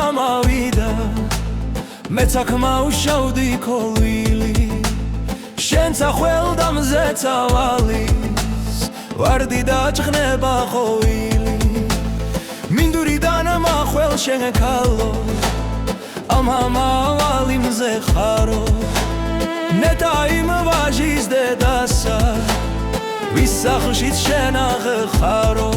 გამავიდა მეც აქ მავშავდი ქოლვილი შენცა ხელდამზე წავალის ვარდი დაჭხნება ხოვილი მინდვრიდან მახვალ შენ ქალო ამავალი მზე ხარო ნეტა იმ ვაჟის დედასა ვის სახლშიც შენ ახხარო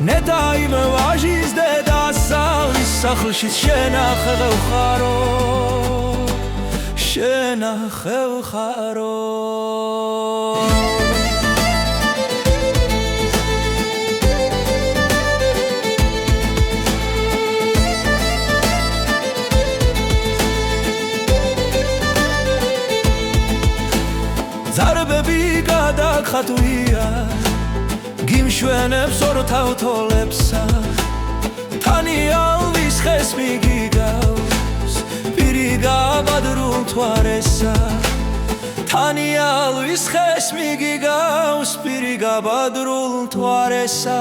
ნეტა იმ ვაჟის დედასა ვის სახლშიც შენ ახხარო შენ ახხარო ზარბები გადაგხატვია გიმშვენებს ორთავ თოლებსა თანიალვის ხეს მიგიგავს პირი გაბადრულ თვარესა თანიალვის ხეს მიგიგავს პირი გაბადრულ თვარესა